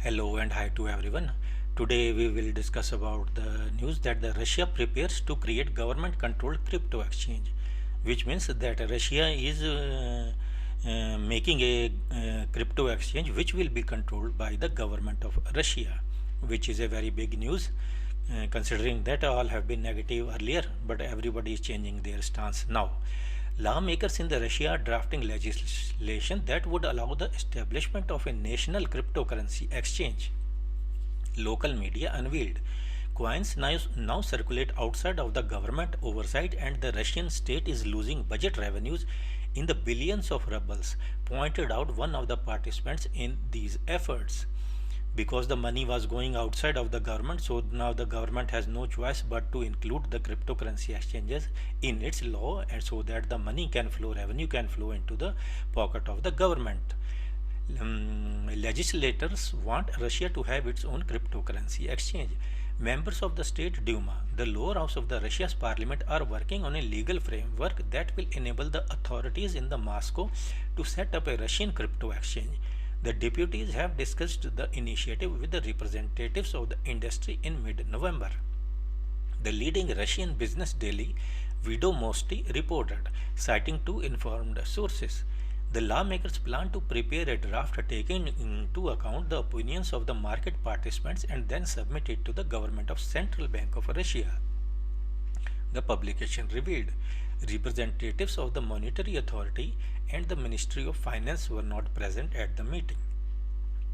Hello and hi to everyone. Today we will discuss about the news that the Russia prepares to create government-controlled crypto exchange, which means that Russia is making a crypto exchange which will be controlled by the government of Russia, which is a very big news. Considering that all have been negative earlier, but everybody is changing their stance now. Lawmakers in the Russia are drafting legislation that would allow the establishment of a national cryptocurrency exchange. Local media unveiled. Coins now circulate outside of the government oversight, and the Russian state is losing budget revenues in the billions of rubles, pointed out one of the participants in these efforts. Because the money was going outside of the government, so now the government has no choice but to include the cryptocurrency exchanges in its law, and so that the money can flow, revenue can flow into the pocket of the government. Legislators want Russia to have its own cryptocurrency exchange. Members of the State Duma, the lower house of the Russia's parliament, are working on a legal framework that will enable the authorities in the Moscow to set up a Russian crypto exchange. The deputies have discussed the initiative with the representatives of the industry in mid-November. The leading Russian business daily Vedomosti reported, citing two informed sources. The lawmakers plan to prepare a draft taking into account the opinions of the market participants and then submit it to the government of Central Bank of Russia. The publication revealed representatives of the Monetary Authority and the Ministry of Finance were not present at the meeting.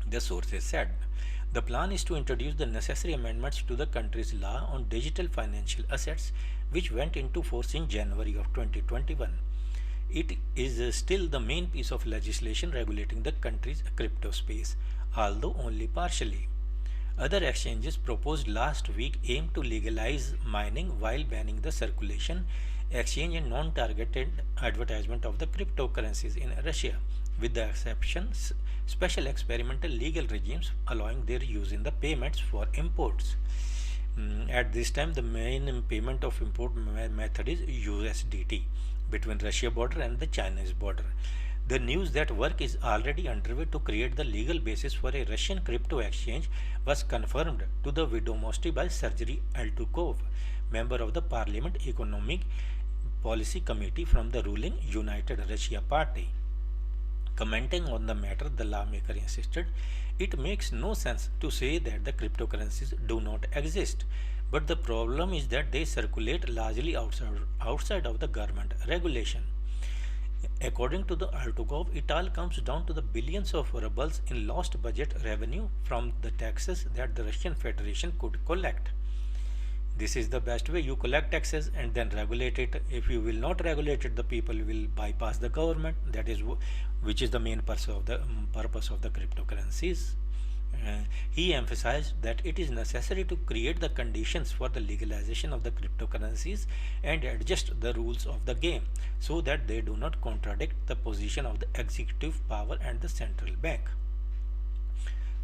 The sources said the plan is to introduce the necessary amendments to the country's law on digital financial assets, which went into force in January of 2021. It is still the main piece of legislation regulating the country's crypto space, although only partially. Other exchanges proposed last week aim to legalize mining while banning the circulation, exchange, and non-targeted advertisement of the cryptocurrencies in Russia, with the exceptions special experimental legal regimes allowing their use in the payments for imports. At this time, the main payment of import method is USDT between Russia border and the Chinese border. The news that work is already underway to create the legal basis for a Russian crypto exchange was confirmed to the Vedomosti by Sergei Altukov, member of the Parliament Economic Policy Committee from the ruling United Russia Party. Commenting on the matter, the lawmaker insisted it makes no sense to say that the cryptocurrencies do not exist, but the problem is that they circulate largely outside of the government regulation. According to the Altukov, it all comes down to the billions of rubles in lost budget revenue from the taxes that the Russian Federation could collect. This is the best way. You collect taxes and then regulate it. If you will not regulate it, the people will bypass the government. That is which is the main purpose of the cryptocurrencies. He emphasized that it is necessary to create the conditions for the legalization of the cryptocurrencies and adjust the rules of the game so that they do not contradict the position of the executive power and the central bank.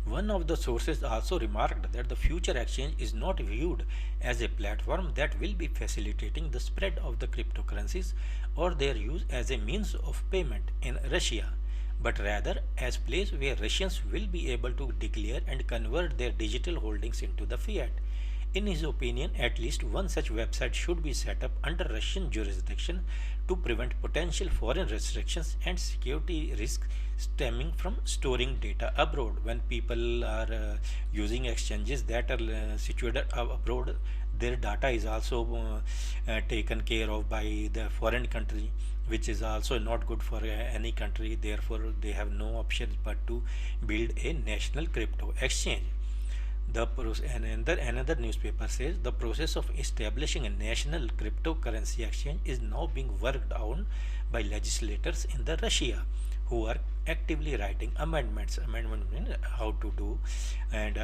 One of the sources also remarked that the future exchange is not viewed as a platform that will be facilitating the spread of the cryptocurrencies or their use as a means of payment in Russia, but rather as place where Russians will be able to declare and convert their digital holdings into the fiat. In his opinion, at least one such website should be set up under Russian jurisdiction to prevent potential foreign restrictions and security risks stemming from storing data abroad. When people are using exchanges that are situated abroad, their data is also taken care of by the foreign country, which is also not good for any country. Therefore, they have no options but to build a national crypto exchange. Another newspaper says the process of establishing a national cryptocurrency exchange is now being worked on by legislators in the Russia, who are actively writing amendments. Amendment means how to do and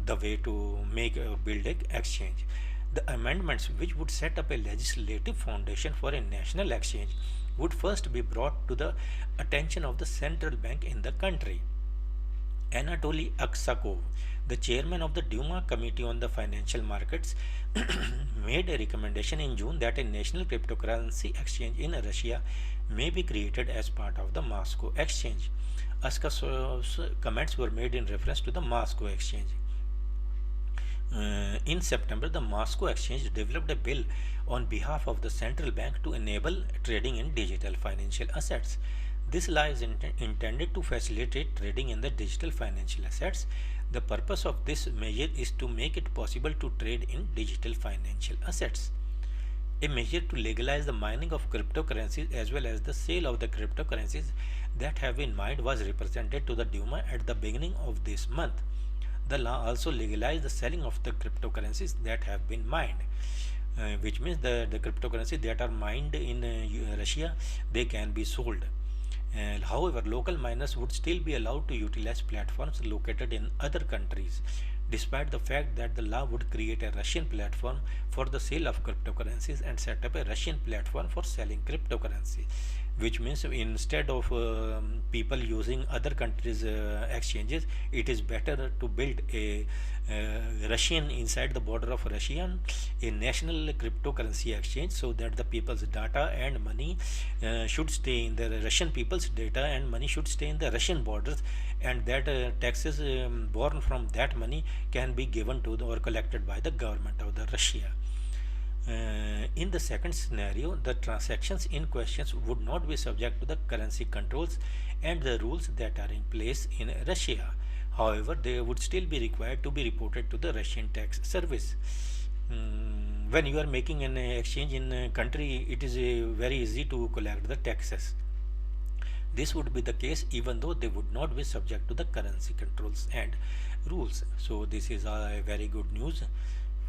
the way to make build a exchange. The amendments, which would set up a legislative foundation for a national exchange, would first be brought to the attention of the central bank in the country. Anatoly Aksakov, the chairman of the Duma Committee on the Financial Markets, made a recommendation in June that a national cryptocurrency exchange in Russia may be created as part of the Moscow exchange. Askasov's comments were made in reference to the Moscow exchange. In September, the Moscow Exchange developed a bill on behalf of the central bank to enable trading in digital financial assets. This law is intended to facilitate trading in the digital financial assets. The purpose of this measure is to make it possible to trade in digital financial assets. A measure to legalize the mining of cryptocurrencies as well as the sale of the cryptocurrencies that have been mined was represented to the Duma at the beginning of this month. The law also legalized the selling of the cryptocurrencies that have been mined, which means the cryptocurrencies that are mined in Russia, they can be sold. However, local miners would still be allowed to utilize platforms located in other countries, despite the fact that the law would create a Russian platform for the sale of cryptocurrencies and set up a Russian platform for selling cryptocurrency, which means instead of people using other countries' exchanges, it is better to build a Russian inside the border of Russia, a national cryptocurrency exchange, so that the people's data and money should stay in the Russian people's data and money should stay in the Russian borders, and that taxes born from that money can be given to or collected by the government of the Russia. In the second scenario, the transactions in question would not be subject to the currency controls and the rules that are in place in Russia. However, they would still be required to be reported to the Russian tax service. When you are making an exchange in a country, it is very easy to collect the taxes. This would be the case even though they would not be subject to the currency controls and rules. So this is a very good news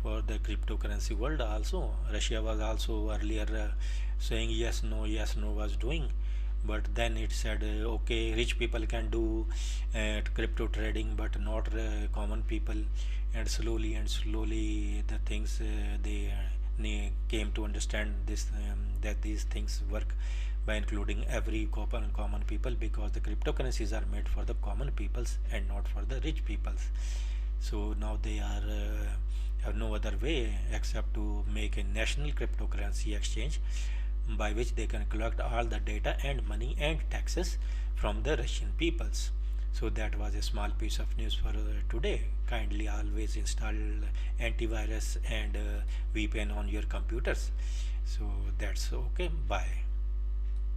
for the cryptocurrency world. Also, Russia was also earlier saying yes no was doing, but then it said okay, rich people can do crypto trading but not common people, and slowly the things they came to understand this, that these things work by including every common people, because the cryptocurrencies are made for the common peoples and not for the rich peoples. So now they are have no other way except to make a national cryptocurrency exchange by which they can collect all the data and money and taxes from the Russian peoples. So that was a small piece of news for today. Kindly always install antivirus and VPN on your computers. So that's okay. Bye.